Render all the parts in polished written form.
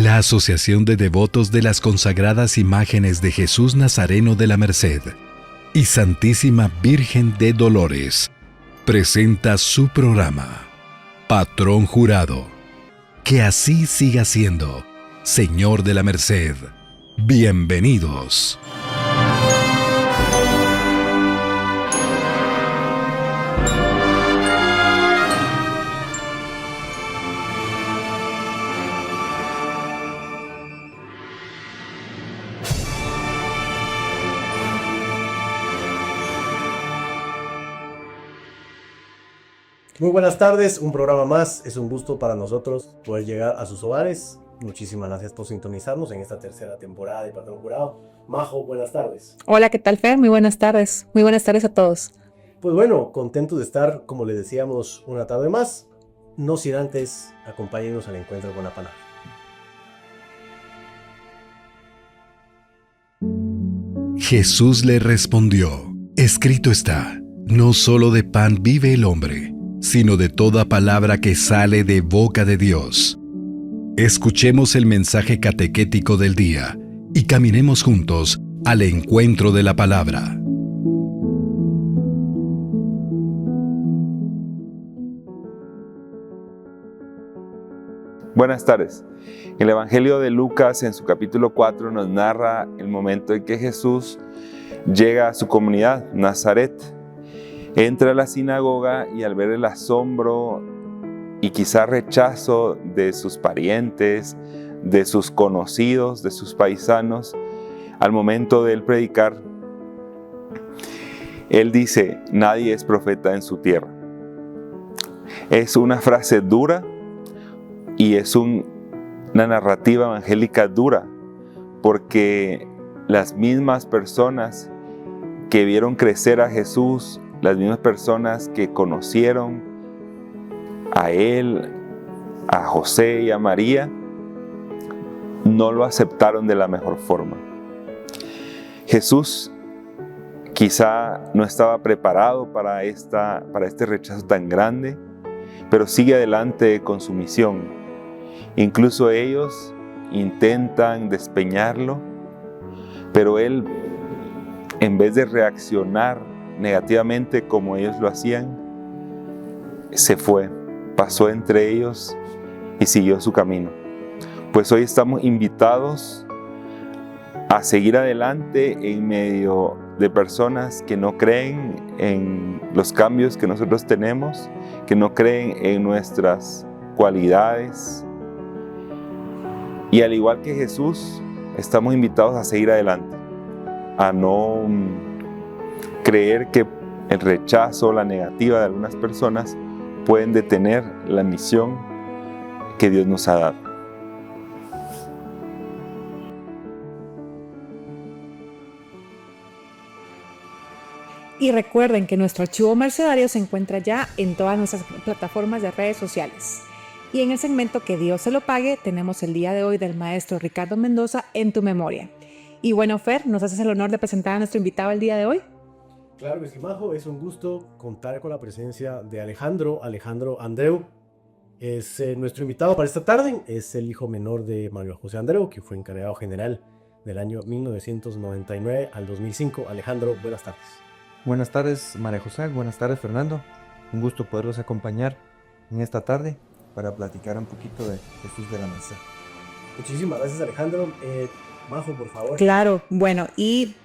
La Asociación de Devotos de las Consagradas Imágenes de Jesús Nazareno de la Merced y Santísima Virgen de Dolores presenta su programa, Patrón Jurado. Que así siga siendo, Señor de la Merced. Bienvenidos. Muy buenas tardes, un programa más. Es un gusto para nosotros poder llegar a sus hogares. Muchísimas gracias por sintonizarnos en esta tercera temporada de Patrón Jurado. Majo, buenas tardes. Hola, ¿qué tal, Fer? Muy buenas tardes. Muy buenas tardes a todos. Pues bueno, contentos de estar, como les decíamos, una tarde más. No sin antes, acompáñenos al encuentro con la palabra. Jesús le respondió: escrito está, no solo de pan vive el hombre, sino de toda palabra que sale de boca de Dios. Escuchemos el mensaje catequético del día y caminemos juntos al encuentro de la palabra. Buenas tardes. El Evangelio de Lucas, en su capítulo 4, nos narra el momento en que Jesús llega a su comunidad, Nazaret. Entra a la sinagoga y al ver el asombro y quizá rechazo de sus parientes, de sus conocidos, de sus paisanos, al momento de él predicar, él dice: nadie es profeta en su tierra. Es una frase dura y es una narrativa evangélica dura, porque las mismas personas que vieron crecer a Jesús, las mismas personas que conocieron a él, a José y a María, no lo aceptaron de la mejor forma. Jesús quizá no estaba preparado para este rechazo tan grande, pero sigue adelante con su misión. Incluso ellos intentan despeñarlo, pero él, en vez de reaccionar negativamente como ellos lo hacían, se fue, pasó entre ellos y siguió su camino. Pues hoy estamos invitados a seguir adelante en medio de personas que no creen en los cambios que nosotros tenemos, que no creen en nuestras cualidades. Y al igual que Jesús, estamos invitados a seguir adelante, a no creer que el rechazo, la negativa de algunas personas pueden detener la misión que Dios nos ha dado. Y recuerden que nuestro archivo mercedario se encuentra ya en todas nuestras plataformas de redes sociales. Y en el segmento Que Dios se lo pague, tenemos el día de hoy del maestro Ricardo Mendoza, En tu memoria. Y bueno, Fer, ¿nos haces el honor de presentar a nuestro invitado el día de hoy? Claro que sí, Majo, es un gusto contar con la presencia de Alejandro Andreu. Es nuestro invitado para esta tarde, es el hijo menor de Manuel José Andreu, que fue encargado general del año 1999 al 2005. Alejandro, buenas tardes. Buenas tardes, María José, buenas tardes, Fernando. Un gusto poderlos acompañar en esta tarde para platicar un poquito de Jesús de la Merced. Muchísimas gracias, Alejandro. Majo, por favor. Claro, bueno, y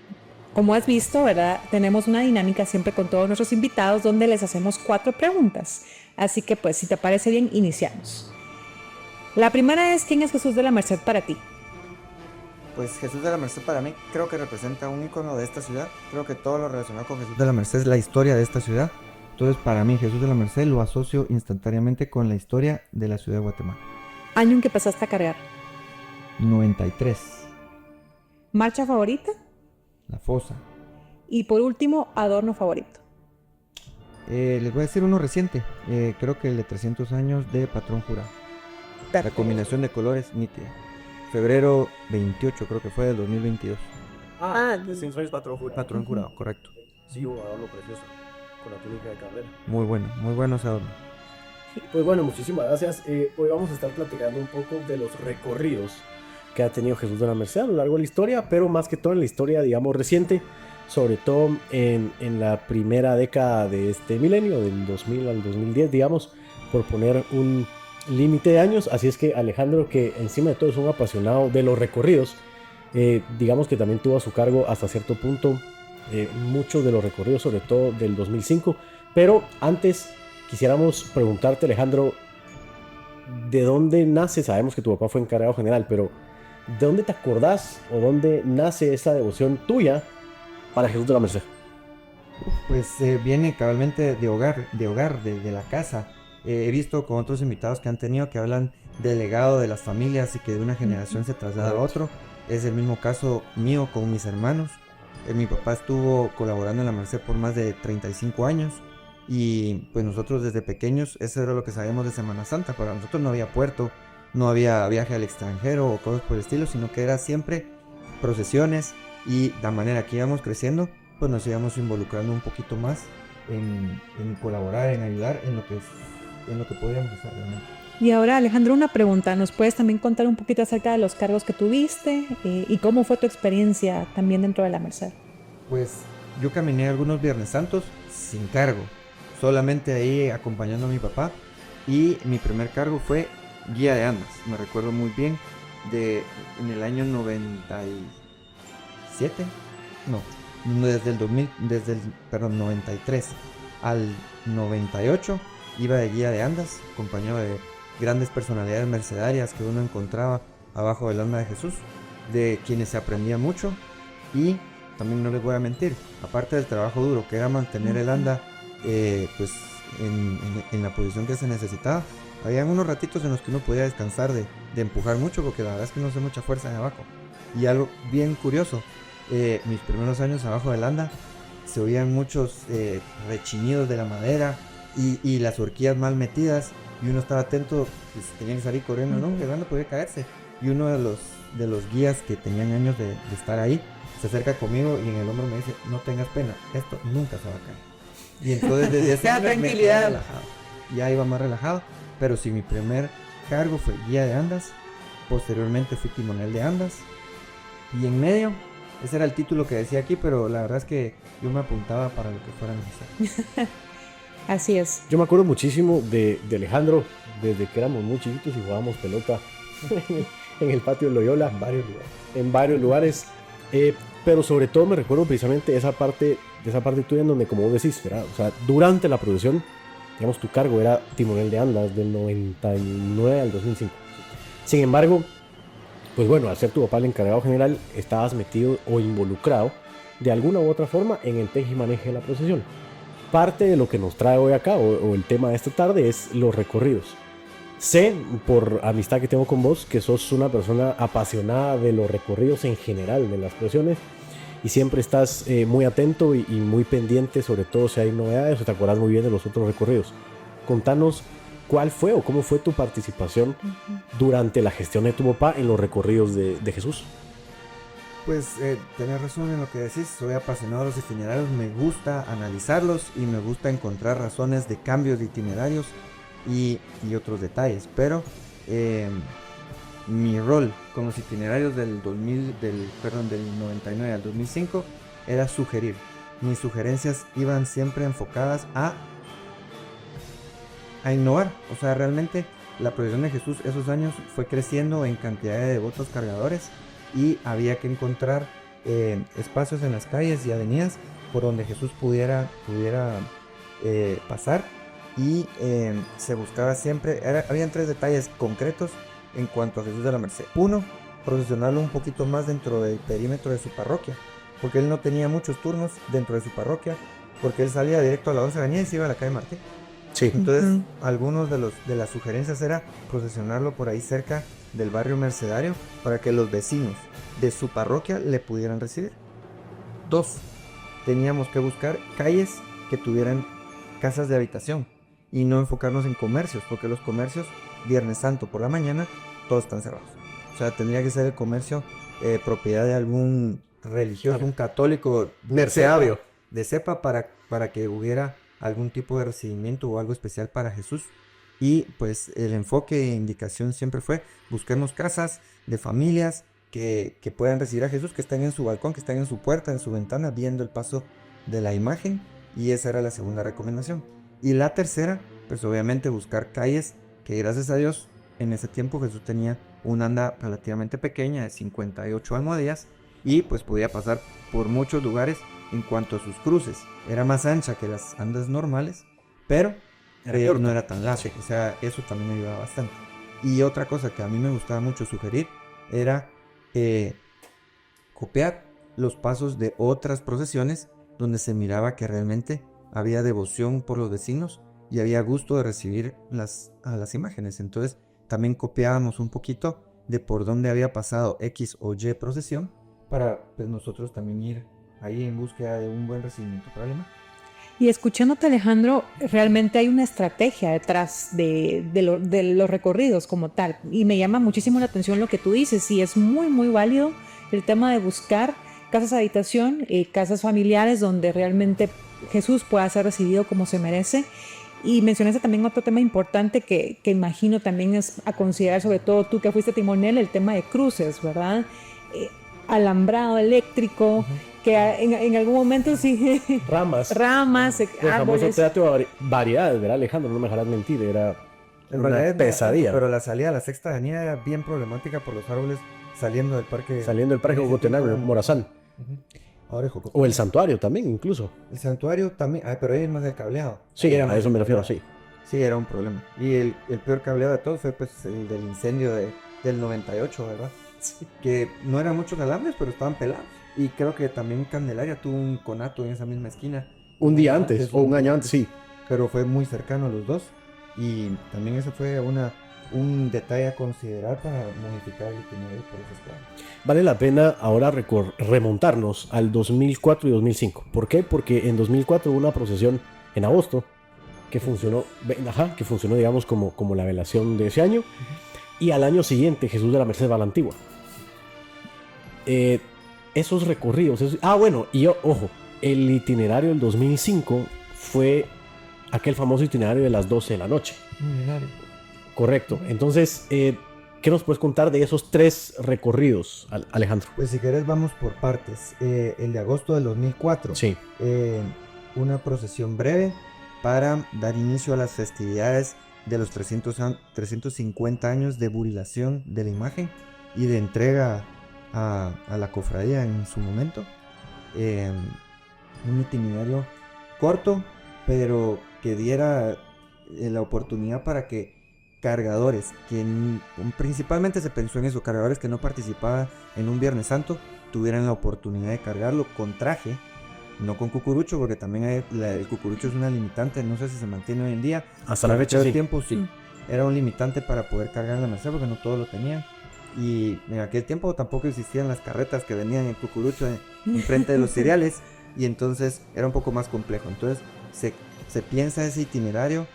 como has visto, ¿verdad? Tenemos una dinámica siempre con todos nuestros invitados donde les hacemos 4 preguntas. Así que pues, si te parece bien, iniciamos. La primera es: ¿quién es Jesús de la Merced para ti? Pues Jesús de la Merced para mí creo que representa un ícono de esta ciudad. Creo que todo lo relacionado con Jesús de la Merced es la historia de esta ciudad. Entonces para mí Jesús de la Merced lo asocio instantáneamente con la historia de la ciudad de Guatemala. Año en que pasaste a cargar. 93. ¿Marcha favorita? La Fosa. Y por último, adorno favorito. Les voy a decir uno reciente. Creo que el de 300 años de Patrón Jurado. La combinación de colores nítida. Febrero 28 creo que fue del 2022. Sí, soy Patrón Jurado, correcto. Sí, un adorno precioso, con la túnica de carrera. Muy bueno ese adorno. Pues bueno, muchísimas gracias. Hoy vamos a estar platicando un poco de los recorridos que ha tenido Jesús de la Merced a lo largo de la historia, pero más que todo en la historia, digamos, reciente, sobre todo en la primera década de este milenio, del 2000 al 2010, digamos, por poner un límite de años. Así es que Alejandro, que encima de todo es un apasionado de los recorridos, digamos que también tuvo a su cargo hasta cierto punto muchos de los recorridos, sobre todo del 2005. Pero antes quisiéramos preguntarte, Alejandro, ¿de dónde nace? Sabemos que tu papá fue encargado general, pero ¿de dónde te acordás o dónde nace esa devoción tuya para Jesús de la Merced? Pues viene cabalmente de la casa. He visto con otros invitados que han tenido que hablan del legado de las familias y que de una generación se traslada a otro. Es el mismo caso mío con mis hermanos. Mi papá estuvo colaborando en la Merced por más de 35 años y pues nosotros desde pequeños eso era lo que sabíamos de Semana Santa. Para nosotros no había puerto, no había viaje al extranjero o cosas por el estilo, sino que era siempre procesiones y de manera que íbamos creciendo, pues nos íbamos involucrando un poquito más en colaborar, en ayudar en lo que podíamos hacer realmente. Y ahora, Alejandro, una pregunta. ¿Nos puedes también contar un poquito acerca de los cargos que tuviste y cómo fue tu experiencia también dentro de la Merced? Pues yo caminé algunos Viernes Santos sin cargo, solamente ahí acompañando a mi papá, y mi primer cargo fue guía de andas. Me recuerdo muy bien en el año 97, no, desde el 93 al 98 iba de guía de andas, acompañado de grandes personalidades mercedarias que uno encontraba abajo del alma de Jesús, de quienes se aprendía mucho. Y también no les voy a mentir, aparte del trabajo duro que era mantener el anda pues en la posición que se necesitaba, había unos ratitos en los que uno podía descansar de empujar mucho, porque la verdad es que no hace mucha fuerza de abajo. Y algo bien curioso, mis primeros años abajo del anda se oían muchos rechinidos de la madera y las horquillas mal metidas, y uno estaba atento, pues tenía que salir corriendo, ¿no? Que el anda podía caerse. Y uno de los guías que tenían años de estar ahí se acerca conmigo y en el hombro me dice: no tengas pena, esto nunca se va a caer. Y entonces desde ese momento me quedé relajado. Ya iba más relajado, pero sí, mi primer cargo fue guía de andas, posteriormente fui timonel de andas, y en medio, ese era el título que decía aquí, pero la verdad es que yo me apuntaba para lo que fuera necesario. Así es. Yo me acuerdo muchísimo de Alejandro desde que éramos muy chiquitos y jugábamos pelota en el patio de Loyola, en varios lugares. Pero sobre todo me recuerdo precisamente esa parte tuya en donde, como vos decís, ¿verdad? O sea, durante la producción, digamos, tu cargo era timonel de andas del 99 al 2005. Sin embargo, pues bueno, al ser tu papá el encargado general, estabas metido o involucrado de alguna u otra forma en el teje y maneje de la procesión. Parte de lo que nos trae hoy acá, o el tema de esta tarde, es los recorridos. Sé, por amistad que tengo con vos, que sos una persona apasionada de los recorridos en general, de las procesiones, y siempre estás muy atento y muy pendiente, sobre todo si hay novedades, o te acuerdas muy bien de los otros recorridos. Contanos cuál fue o cómo fue tu participación durante la gestión de tu papá en los recorridos de Jesús. Pues tenés razón en lo que decís, soy apasionado de los itinerarios, me gusta analizarlos y me gusta encontrar razones de cambios de itinerarios y otros detalles, pero mi rol con los itinerarios del 99 al 2005 era sugerir. Mis sugerencias iban siempre enfocadas a innovar, o sea, realmente la procesión de Jesús esos años fue creciendo en cantidad de devotos cargadores, y había que encontrar espacios en las calles y avenidas por donde Jesús pudiera pasar, y se buscaba siempre, habían 3 detalles concretos en cuanto a Jesús de la Merced. Uno, procesionarlo un poquito más dentro del perímetro de su parroquia, porque él no tenía muchos turnos dentro de su parroquia, porque él salía directo a la 11 Avenida y se iba a la calle Martín. Sí. Entonces, algunos de las sugerencias era procesionarlo por ahí cerca del barrio mercedario para que los vecinos de su parroquia le pudieran recibir. 2, teníamos que buscar calles que tuvieran casas de habitación y no enfocarnos en comercios, porque los comercios, Viernes Santo por la mañana, todos están cerrados. O sea, tendría que ser el comercio propiedad de algún religioso, un católico Mercedario. de cepa para que hubiera algún tipo de recibimiento o algo especial para Jesús. Y pues el enfoque e indicación siempre fue: busquemos casas de familias que puedan recibir a Jesús, que estén en su balcón, que estén en su puerta, en su ventana, viendo el paso de la imagen. Y esa era la segunda recomendación. Y la tercera, pues obviamente buscar calles que, gracias a Dios, en ese tiempo Jesús tenía una anda relativamente pequeña de 58 almohadillas y pues podía pasar por muchos lugares. En cuanto a sus cruces, era más ancha que las andas normales, pero no era tan larga. O sea, eso también ayudaba bastante. Y otra cosa que a mí me gustaba mucho sugerir era copiar los pasos de otras procesiones donde se miraba que realmente había devoción por los vecinos y había gusto de recibir a las imágenes. Entonces también copiábamos un poquito de por dónde había pasado X o Y procesión para pues nosotros también ir ahí en búsqueda de un buen recibimiento para el imagen. Y escuchándote, Alejandro, realmente hay una estrategia detrás de los recorridos como tal. Y me llama muchísimo la atención lo que tú dices. Y es muy, muy válido el tema de buscar casas de habitación, casas familiares donde realmente Jesús pueda ser recibido como se merece. Y mencionaste también otro tema importante que imagino también es a considerar, sobre todo tú que fuiste timonel, el tema de cruces, ¿verdad? Alambrado eléctrico, que en algún momento sí... Ramas. Ramas, El famoso árboles. teatro de variedades, ¿verdad, Alejandro? No me dejarás mentir, era En una realidad, pesadilla. Pero la salida a la Sexta Avenida era bien problemática por los árboles saliendo del parque. Saliendo del parque En ese Jocotenango, tiempo, Morazán. Ujú. Ahora es Jocotenango. O el santuario también, incluso. El santuario también, pero ahí es más el cableado. Sí, Ahí era a más eso el me refiero, cableado. sí. Sí, era un problema. Y el peor cableado de todos fue pues el del incendio del 98, ¿verdad? Sí. Que no eran muchos alambres, pero estaban pelados. Y creo que también Candelaria tuvo un conato en esa misma esquina. Un día antes, o un año antes, sí. Pero fue muy cercano a los dos. Y también eso fue un detalle a considerar para modificar el itinerario por esas cuadras. Vale la pena ahora remontarnos al 2004 y 2005. ¿Por qué? Porque en 2004 hubo una procesión en agosto que funcionó, digamos, como la velación de ese año. Y al año siguiente Jesús de la Merced va a la Antigua. Esos recorridos... ojo, el itinerario del 2005 fue aquel famoso itinerario de las 12 de la noche. Correcto. Entonces, ¿qué nos puedes contar de esos 3 recorridos, Alejandro? Pues si querés vamos por partes. El de agosto del 2004. Sí. Una procesión breve para dar inicio a las festividades de los 350 años de burilación de la imagen y de entrega a la cofradía en su momento. Un itinerario corto, pero que diera la oportunidad para que cargadores, que principalmente se pensó en eso, cargadores que no participaban en un Viernes Santo, tuvieran la oportunidad de cargarlo con traje, no con cucurucho, porque también el cucurucho es una limitante, no sé si se mantiene hoy en día. Hasta la fecha, sí. Tiempo, sí. Era un limitante para poder cargar en la Merced, porque no todos lo tenían. Y en aquel tiempo tampoco existían las carretas que venían en cucurucho enfrente de los cereales, y entonces era un poco más complejo. Entonces se piensa ese itinerario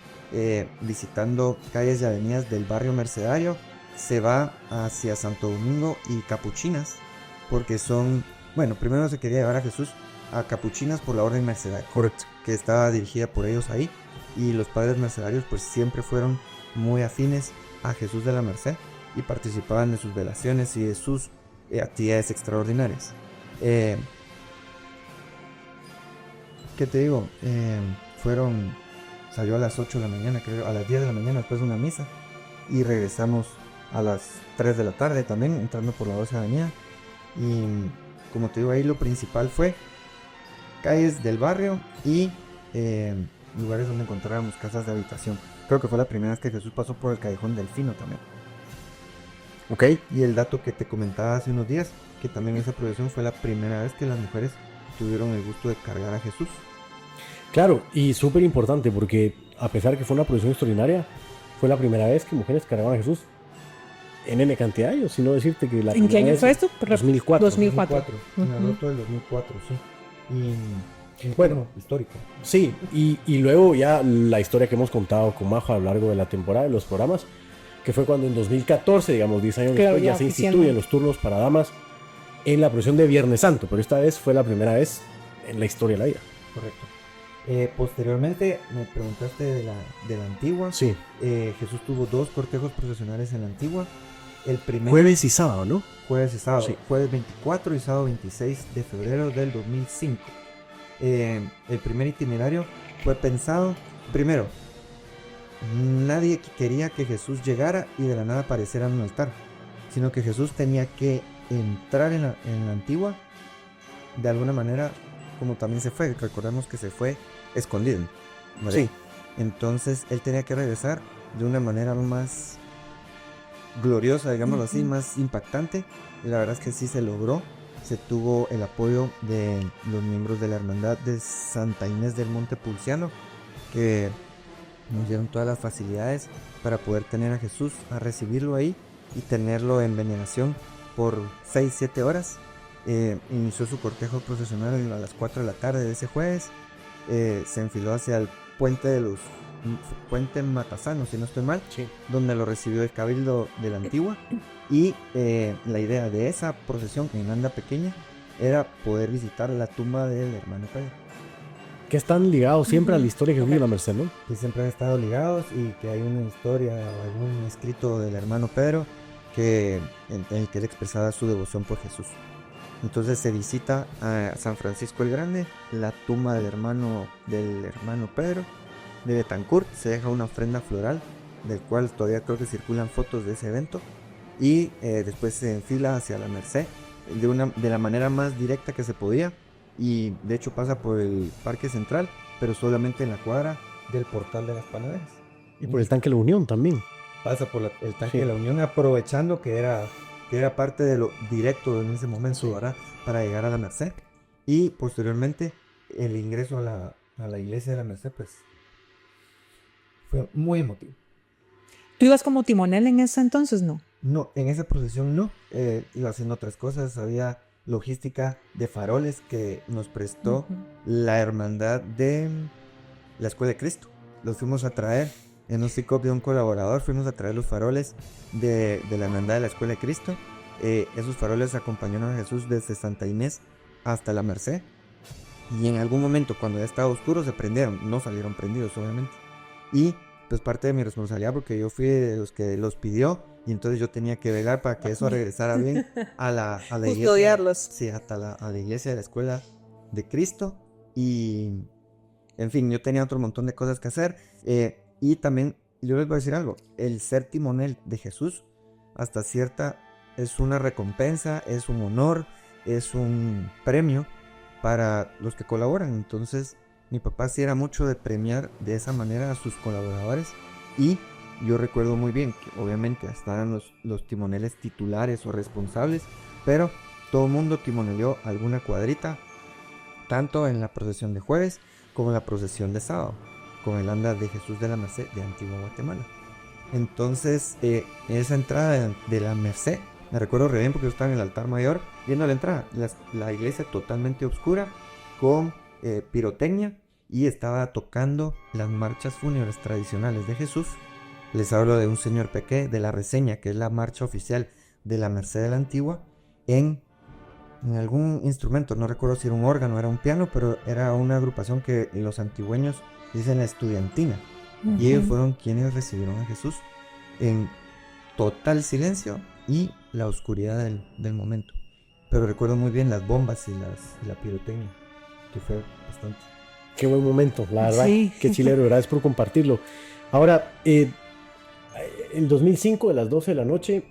visitando calles y avenidas del barrio mercedario. Se va hacia Santo Domingo y Capuchinas, porque primero se quería llevar a Jesús a Capuchinas por la orden mercedaria, Correcto. que estaba dirigida por ellos ahí, y los padres mercedarios pues siempre fueron muy afines a Jesús de la Merced y participaban de sus velaciones y de sus actividades extraordinarias. ¿Qué te digo? Salió a las 8 de la mañana, creo, a las 10 de la mañana después de una misa, y regresamos a las 3 de la tarde también, entrando por la 12 avenida. Y como te digo, ahí lo principal fue calles del barrio y lugares donde encontrábamos casas de habitación. Creo que fue la primera vez que Jesús pasó por el Callejón Delfino también. Ok. Y el dato que te comentaba hace unos días, que también esa procesión fue la primera vez que las mujeres tuvieron el gusto de cargar a Jesús. Claro, y súper importante porque a pesar de que fue una procesión extraordinaria, fue la primera vez que mujeres cargaban a Jesús en N cantidad de años, sino decirte que la ¿En qué primera año vez- fue esto? 2004. 2004. En Ujú. agosto del 2004, sí. Y Bueno. histórico. Sí, y luego ya la historia que hemos contado con Majo a lo largo de la temporada de los programas, que fue cuando en 2014, digamos 10 años Claro, después, ya ya se oficialmente. instituyen los turnos para damas en la procesión de Viernes Santo, pero esta vez fue la primera vez en la historia de la vida. Correcto. Posteriormente, me preguntaste de la Antigua. Sí. Jesús tuvo 2 cortejos procesionales en la Antigua. El primero, Jueves y sábado, ¿no? jueves y sábado. Sí. Jueves 24 y sábado 26 de febrero del 2005. El primer itinerario fue pensado, primero, nadie quería que Jesús llegara y de la nada apareciera en un altar, sino que Jesús tenía que entrar en la Antigua de alguna manera, como también se fue. Recordemos que se fue escondido, ¿vale? Sí. Entonces él tenía que regresar de una manera más gloriosa, digámoslo así, más impactante. Y la verdad es que sí se logró. Se tuvo el apoyo de los miembros de la hermandad de Santa Inés del Monte Pulciano, que nos dieron todas las facilidades para poder tener a Jesús, a recibirlo ahí y tenerlo en veneración por 6-7 horas. Inició su cortejo procesional a las 4 de la tarde de ese jueves. Se enfiló hacia el puente Matasano, si no estoy mal, Sí. donde lo recibió el Cabildo de la Antigua. Y la idea de esa procesión en anda pequeña era poder visitar la tumba del hermano Pedro, Que están ligados siempre a la historia de Jesús de la Merced, ¿no? que siempre han estado ligados, y que hay una historia o algún escrito del hermano Pedro en el que él expresaba su devoción por Jesús. Entonces se visita a San Francisco el Grande, la tumba del hermano Pedro de Betancourt. Se deja una ofrenda floral, del cual todavía creo que circulan fotos de ese evento, y después se enfila hacia la Merced de la manera más directa que se podía, y de hecho pasa por el Parque Central, pero solamente en la cuadra del Portal de las Panaderas. Y por el tanque de la Unión también. Pasa por el tanque Sí. de la Unión, aprovechando que era parte de lo directo en ese momento, ¿verdad? Para llegar a la Merced. Y posteriormente el ingreso a la iglesia de la Merced, pues fue muy emotivo. ¿Tú ibas como timonel en ese entonces? No. No, en esa procesión no, iba haciendo otras cosas. Había logística de faroles que nos prestó Ujú. la hermandad de la Escuela de Cristo. Los fuimos a traer en un pick-up de un colaborador. Fuimos a traer los faroles de la hermandad de la Escuela de Cristo. Esos faroles acompañaron a Jesús desde Santa Inés hasta la Merced, y en algún momento, cuando ya estaba oscuro, se prendieron. No salieron prendidos, obviamente. Y pues parte de mi responsabilidad, porque yo fui de los que los pidió, y entonces yo tenía que velar para que eso regresara bien a la iglesia. Custodiarlos. Sí, a la iglesia de la Escuela de Cristo. Y en fin, yo tenía otro montón de cosas que hacer. Y también, yo les voy a decir algo, el ser timonel de Jesús hasta cierta es una recompensa, es un honor, es un premio para los que colaboran. Entonces mi papá sí era mucho de premiar de esa manera a sus colaboradores, y yo recuerdo muy bien que obviamente estaban los timoneles titulares o responsables, pero todo el mundo timoneleó alguna cuadrita, tanto en la procesión de jueves como en la procesión de sábado, con el anda de Jesús de la Merced de Antigua Guatemala. Entonces, esa entrada de la Merced, me recuerdo re bien porque yo estaba en el altar mayor viendo la entrada, la iglesia totalmente oscura, con pirotecnia, y estaba tocando las marchas fúnebres tradicionales de Jesús. Les hablo de un señor Peque, de la Reseña, que es la marcha oficial de la Merced de la Antigua, en algún instrumento. No recuerdo si era un órgano, era un piano, pero era una agrupación que los antigüeños dicen la estudiantina. Y ellos fueron quienes recibieron a Jesús en total silencio y la oscuridad del momento. Pero recuerdo muy bien las bombas y la pirotecnia, que fue bastante. Qué buen momento, la verdad. Sí. Qué chilero, gracias por compartirlo. Ahora, el 2005 de las 12 de la noche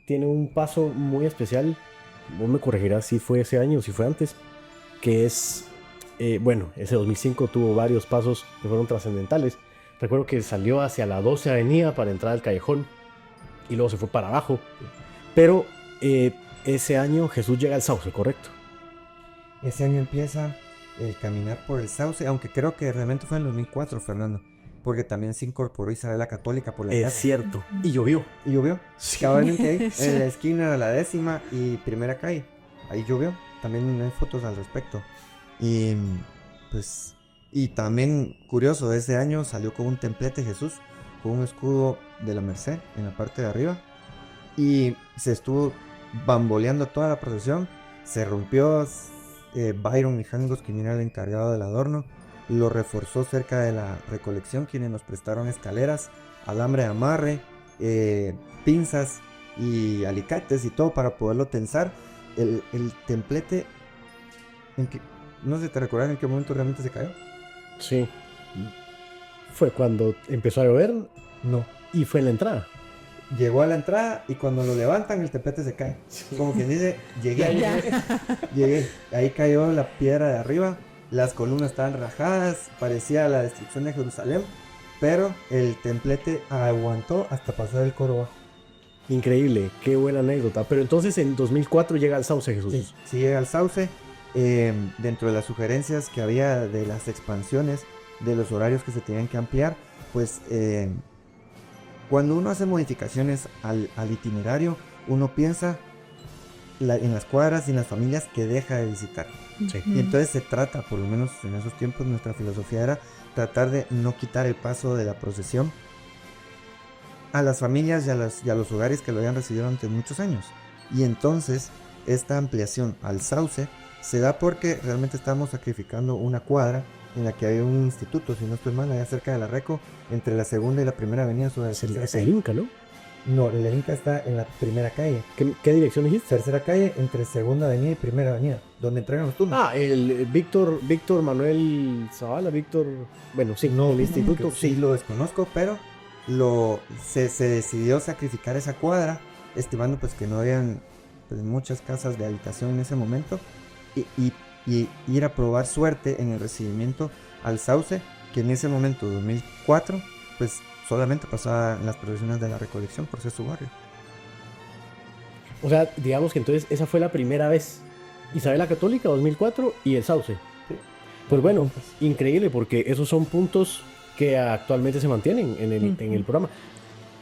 tiene un paso muy especial. Vos me corregirás si fue ese año o si fue antes. Que es, bueno, ese 2005 tuvo varios pasos que fueron trascendentales. Recuerdo que salió hacia la 12 Avenida para entrar al callejón y luego se fue para abajo. Pero ese año Jesús llega al Sauce, ¿correcto? Ese año empieza el caminar por el Sauce, aunque creo que realmente fue en el 2004, Fernando, porque también se incorporó Isabel la Católica por la Es casa. cierto. Y llovió. Y llovió, Sí. cabalmente ahí, Sí. en la esquina de la 10ª y primera calle. Ahí llovió, también hay fotos al respecto. Y pues, y también curioso, ese año salió con un templete Jesús, con un escudo de la Merced en la parte de arriba, y se estuvo bamboleando toda la procesión. Se rompió. Byron Mijangos, quien era el encargado del adorno, lo reforzó cerca de la recolección, quienes nos prestaron escaleras, alambre de amarre, pinzas y alicates y todo para poderlo tensar. El templete, no sé si te recuerdas en qué momento realmente se cayó. Sí. Fue cuando empezó a llover No. y fue en la entrada. Llegó a la entrada y cuando lo levantan el templete se cae. Como quien dice, llegué. Llegué. Ahí cayó la piedra de arriba. Las columnas estaban rajadas. Parecía la destrucción de Jerusalén. Pero el templete aguantó hasta pasar el coro bajo. Increíble, qué buena anécdota. Pero entonces en 2004 llega el Sauce, Jesús. Sí llega al Sauce. Dentro de las sugerencias que había de las expansiones, de los horarios que se tenían que ampliar, pues cuando uno hace modificaciones al itinerario, uno piensa en las cuadras y en las familias que deja de visitar. Sí. Y entonces se trata, por lo menos en esos tiempos, nuestra filosofía era tratar de no quitar el paso de la procesión a las familias y a los hogares que lo habían recibido durante muchos años. Y entonces esta ampliación al Sauce se da porque realmente estamos sacrificando una cuadra en la que hay un instituto, si no estoy mal, allá cerca de la Reco, entre la segunda y la primera avenida sobre Es el Inca, ¿no? No, el Inca está en la primera calle. ¿Qué dirección dijiste? Tercera calle entre segunda avenida y primera avenida, donde entregan los turnos. Ah, el Víctor Manuel Zavala, bueno, sí, No, el instituto. sí lo desconozco, pero se decidió sacrificar esa cuadra, estimando pues que no habían pues, muchas casas de habitación en ese momento, y ir a probar suerte en el recibimiento al Sauce, que en ese momento, 2004, pues solamente pasaba en las procesiones de la recolección por ser su barrio. O sea, digamos que entonces esa fue la primera vez. Isabel la Católica, 2004, y el Sauce. Sí. Pues bueno, increíble, porque esos son puntos que actualmente se mantienen en el programa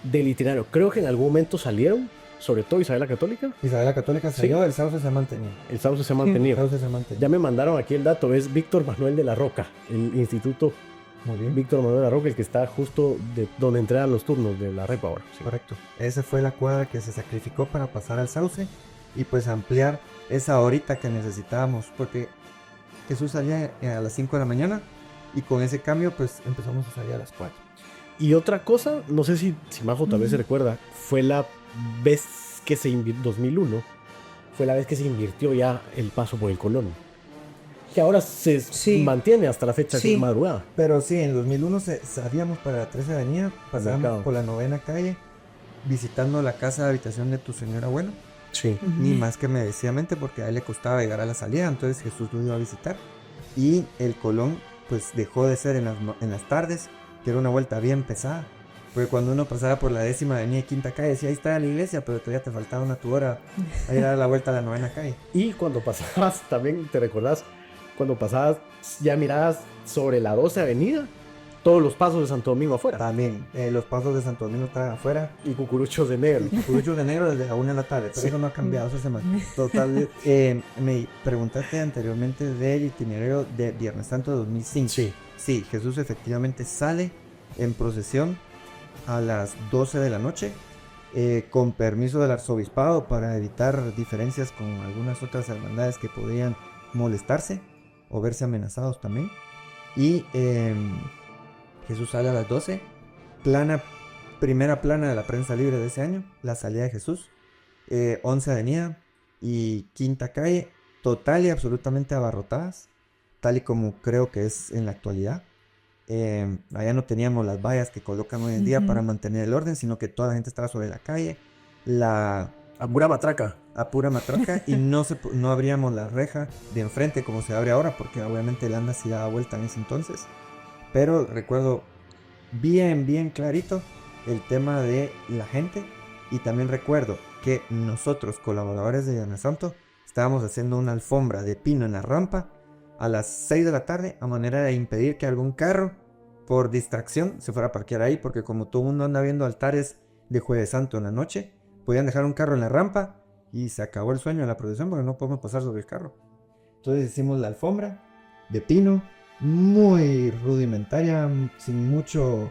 del itinerario. Creo que en algún momento salieron, sobre todo Isabel la Católica. Isabel la Católica salió, el Sauce se ha mantenido. El Sauce se ha mantenido. El Sauce se ha mantenido. Ya me mandaron aquí el dato, es Víctor Manuel de la Roca, el instituto Muy bien. Víctor Manuel de la Roca, el que está justo donde entregan los turnos de la Repa ahora. Sí. Correcto. Esa fue la cuadra que se sacrificó para pasar al Sauce y pues ampliar esa horita que necesitábamos, porque Jesús salía a las 5 de la mañana y con ese cambio pues empezamos a salir a las 4. Y otra cosa, no sé si Majo tal vez se recuerda, fue la vez que 2001, fue la vez que se invirtió ya el paso por el Colón. Que ahora se mantiene hasta la fecha de madrugada. Pero sí, en 2001 salíamos para la 13 avenida, pasábamos por la 9ª calle, visitando la casa de habitación de tu señor abuelo. Sí. Ni más que merecidamente, porque a él le costaba llegar a la salida, entonces Jesús lo iba a visitar. Y el Colón pues dejó de ser en las tardes, que era una vuelta bien pesada. Porque cuando uno pasaba por la 10ª avenida y 5ª calle, decía, ahí está la iglesia, pero todavía te faltaba una tu hora a ir a dar la vuelta a la 9ª calle. Y cuando pasabas, también te recordás, cuando pasabas ya mirabas sobre la 12 avenida, todos los pasos de Santo Domingo afuera. También, los pasos de Santo Domingo estaban afuera. Y cucuruchos de negro. Cucuruchos de negro desde la 1 de la tarde, pero eso no ha cambiado, eso se mantiene. Total, me preguntaste anteriormente del itinerario de Viernes Santo de 2005. Sí, Jesús efectivamente sale en procesión a las 12 de la noche, con permiso del arzobispado para evitar diferencias con algunas otras hermandades que podían molestarse o verse amenazados también. Y Jesús sale a las 12, primera plana de la prensa libre de ese año, la salida de Jesús, 11 avenida y 5ª calle, total y absolutamente abarrotadas, tal y como creo que es en la actualidad. Allá no teníamos las vallas que colocan hoy en día para mantener el orden, sino que toda la gente estaba sobre la calle, a pura matraca. Y no abríamos la reja de enfrente como se abre ahora, porque obviamente el anda sí daba vuelta en ese entonces. Pero recuerdo bien clarito el tema de la gente, y también recuerdo que nosotros, colaboradores de Viernes Santo, estábamos haciendo una alfombra de pino en la rampa a las 6 de la tarde, a manera de impedir que algún carro, por distracción, se fuera a parquear ahí, porque como todo el mundo anda viendo altares de Jueves Santo en la noche, podían dejar un carro en la rampa y se acabó el sueño de la procesión porque no podemos pasar sobre el carro. Entonces hicimos la alfombra de pino, muy rudimentaria, sin mucho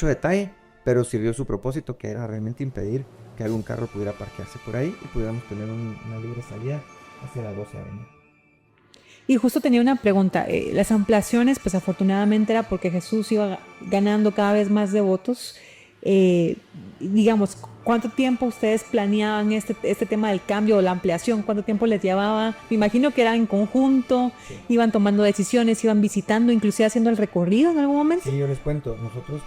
detalle, pero sirvió su propósito, que era realmente impedir que algún carro pudiera parquearse por ahí y pudiéramos tener una libre salida hacia la 12 avenida. Y justo tenía una pregunta. Las ampliaciones, pues afortunadamente era porque Jesús iba ganando cada vez más devotos. Digamos, ¿cuánto tiempo ustedes planeaban este tema del cambio o la ampliación? ¿Cuánto tiempo les llevaba? Me imagino que era en conjunto, sí. Iban tomando decisiones, iban visitando, inclusive haciendo el recorrido en algún momento. Sí, yo les cuento. Nosotros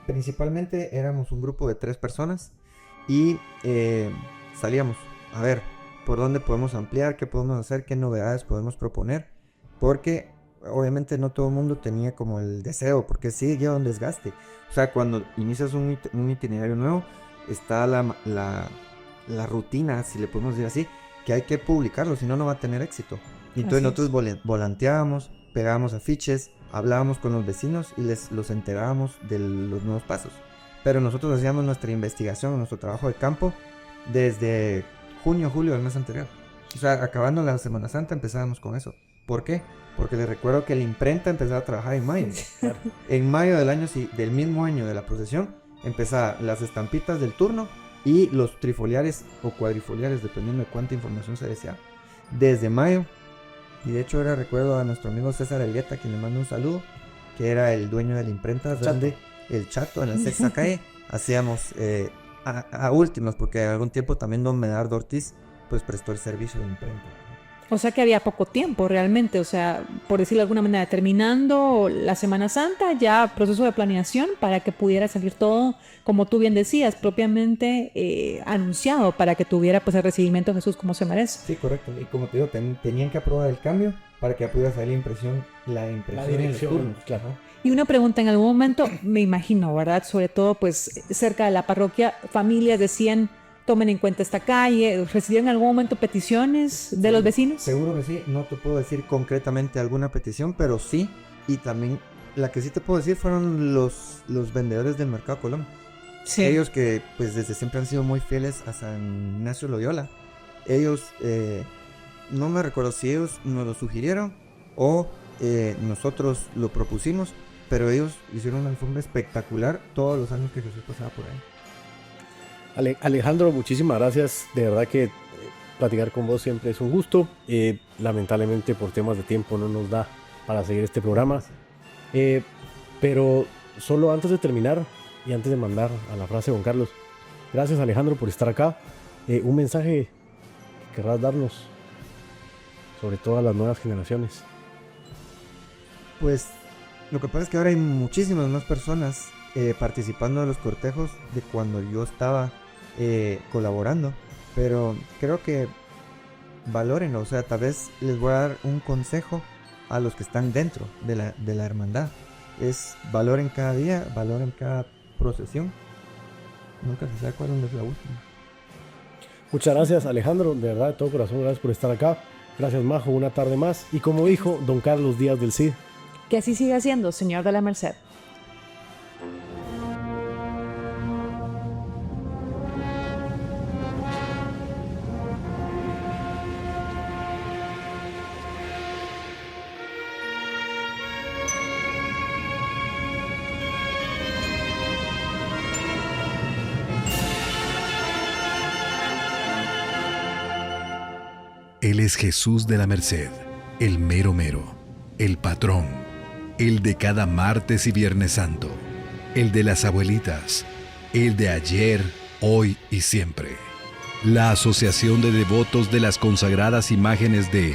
principalmente éramos un grupo de 3 personas y salíamos a ver por dónde podemos ampliar, qué podemos hacer, qué novedades podemos proponer, porque obviamente no todo el mundo tenía como el deseo, porque sí lleva un desgaste. O sea, cuando inicias un itinerario nuevo, está la rutina, si le podemos decir así, que hay que publicarlo, si no, no va a tener éxito. Y entonces nosotros volanteábamos, pegábamos afiches, hablábamos con los vecinos y los enterábamos de los nuevos pasos. Pero nosotros hacíamos nuestra investigación, nuestro trabajo de campo, desde junio, julio del mes anterior. O sea, acabando la Semana Santa empezábamos con eso. ¿Por qué? Porque les recuerdo que la imprenta empezaba a trabajar en mayo. Claro. En mayo del mismo año de la procesión, empezaban las estampitas del turno y los trifoliares o cuadrifoliares, dependiendo de cuánta información se deseaba. Desde mayo, y de hecho ahora recuerdo a nuestro amigo César Elieta, quien le mando un saludo, que era el dueño de la imprenta, donde el Chato, en la sexta calle, hacíamos a últimas, porque algún tiempo también don Medardo Ortiz pues prestó el servicio de imprenta. O sea que había poco tiempo realmente, o sea, por decirlo de alguna manera, terminando la Semana Santa, ya proceso de planeación para que pudiera salir todo, como tú bien decías, propiamente anunciado, para que tuviera pues el recibimiento de Jesús como se merece. Sí, correcto, y como te digo, tenían que aprobar el cambio para que pudiera salir la impresión en el turno. Claro. Y una pregunta, en algún momento, me imagino, ¿verdad? Sobre todo pues cerca de la parroquia, familias decían, tomen en cuenta esta calle. ¿Recibieron en algún momento peticiones de los vecinos? Seguro que sí, no te puedo decir concretamente alguna petición, pero sí, y también la que sí te puedo decir fueron los vendedores del Mercado Colón. Sí. Ellos que pues desde siempre han sido muy fieles a San Ignacio Loyola. Ellos, no me recuerdo si ellos nos lo sugirieron o nosotros lo propusimos, pero ellos hicieron una alfombra espectacular todos los años que Jesús pasaba por ahí. Alejandro, muchísimas gracias. De verdad que platicar con vos siempre es un gusto. Lamentablemente por temas de tiempo no nos da para seguir este programa. Pero solo antes de terminar y antes de mandar a la frase, Juan Carlos, gracias Alejandro por estar acá. Un mensaje que querrás darnos sobre todas las nuevas generaciones. Pues lo que pasa es que ahora hay muchísimas más personas participando de los cortejos de cuando yo estaba colaborando, pero creo que valórenlo. O sea, tal vez les voy a dar un consejo a los que están dentro de la hermandad. Es valoren cada día, valoren cada procesión. Nunca se sabe cuál es la última. Muchas gracias Alejandro, de verdad de todo corazón, gracias por estar acá. Gracias Majo, una tarde más. Y como dijo don Carlos Díaz del Cid, que así siga siendo, Señor de la Merced. Él es Jesús de la Merced, el mero mero, el patrón, el de cada martes y viernes santo, el de las abuelitas, el de ayer, hoy y siempre. La Asociación de Devotos de las Consagradas Imágenes de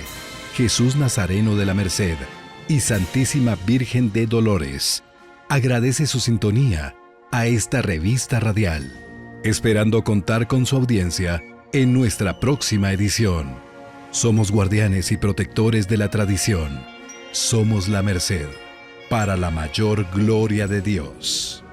Jesús Nazareno de la Merced y Santísima Virgen de Dolores agradece su sintonía a esta revista radial, esperando contar con su audiencia en nuestra próxima edición. Somos guardianes y protectores de la tradición. Somos la Merced, para la mayor gloria de Dios.